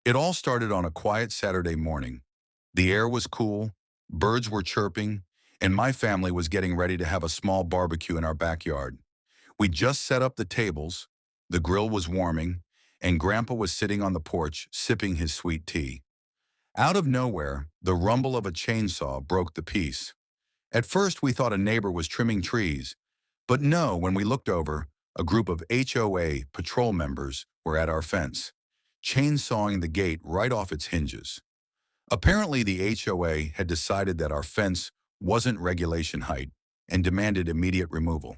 It all started on a quiet Saturday morning. The air was cool, birds were chirping, and my family was getting ready to have a small barbecue in our backyard. We just set up the tables, the grill was warming, and Grandpa was sitting on the porch sipping his sweet tea. Out of nowhere, the rumble of a chainsaw broke the peace. At first, we thought a neighbor was trimming trees, but no, when we looked over, a group of HOA patrol members were at our fence, chainsawing the gate right off its hinges. Apparently, the HOA had decided that our fence wasn't regulation height and demanded immediate removal.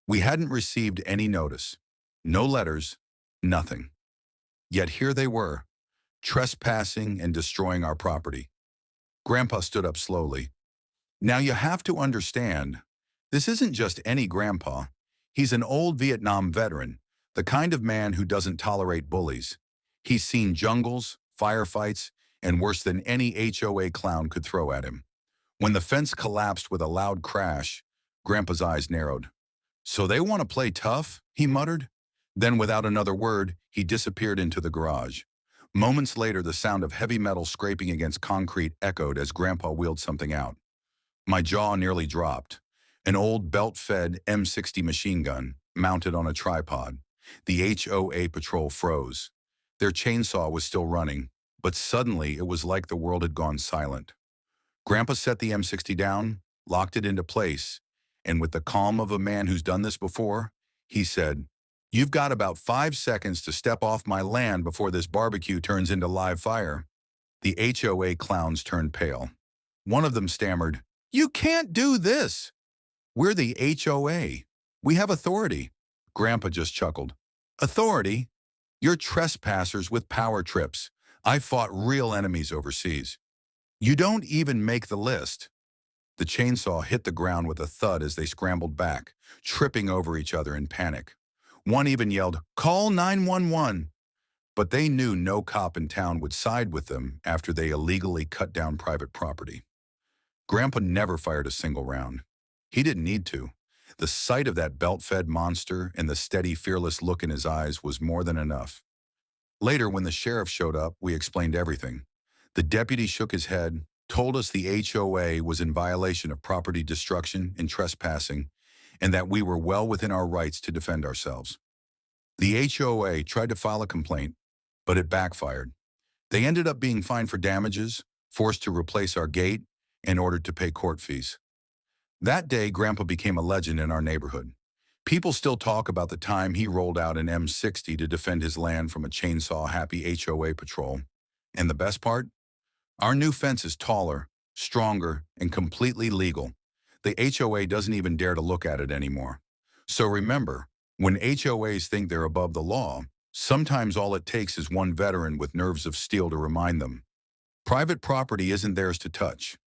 We hadn't received any notice, no letters, nothing. Yet here they were, trespassing and destroying our property. Grandpa stood up slowly. Now you have to understand, this isn't just any grandpa. He's an old Vietnam veteran, the kind of man who doesn't tolerate bullies. He's seen jungles, firefights, and worse than any HOA clown could throw at him. When the fence collapsed with a loud crash, Grandpa's eyes narrowed. "So they want to play tough?" he muttered. Then without another word, he disappeared into the garage. Moments later, the sound of heavy metal scraping against concrete echoed as Grandpa wheeled something out. My jaw nearly dropped. An old belt-fed M60 machine gun mounted on a tripod. The HOA patrol froze. Their chainsaw was still running, but suddenly it was like the world had gone silent. Grandpa set the M60 down, locked it into place, and with the calm of a man who's done this before, he said, "You've got about 5 seconds to step off my land before this barbecue turns into live fire." The HOA clowns turned pale. One of them stammered, "You can't do this. We're the HOA. We have authority." Grandpa just chuckled. "Authority? You're trespassers with power trips. I fought real enemies overseas. You don't even make the list." The chainsaw hit the ground with a thud as they scrambled back, tripping over each other in panic. One even yelled, "Call 911!" But they knew no cop in town would side with them after they illegally cut down private property. Grandpa never fired a single round. He didn't need to. The sight of that belt-fed monster and the steady, fearless look in his eyes was more than enough. Later, when the sheriff showed up, we explained everything. The deputy shook his head, told us the HOA was in violation of property destruction and trespassing, and that we were well within our rights to defend ourselves. The HOA tried to file a complaint, but it backfired. They ended up being fined for damages, forced to replace our gate, and ordered to pay court fees. That day, Grandpa became a legend in our neighborhood. People still talk about the time he rolled out an M60 to defend his land from a chainsaw-happy HOA patrol. And the best part? Our new fence is taller, stronger, and completely legal. The HOA doesn't even dare to look at it anymore. So remember, when HOAs think they're above the law, sometimes all it takes is one veteran with nerves of steel to remind them. Private property isn't theirs to touch.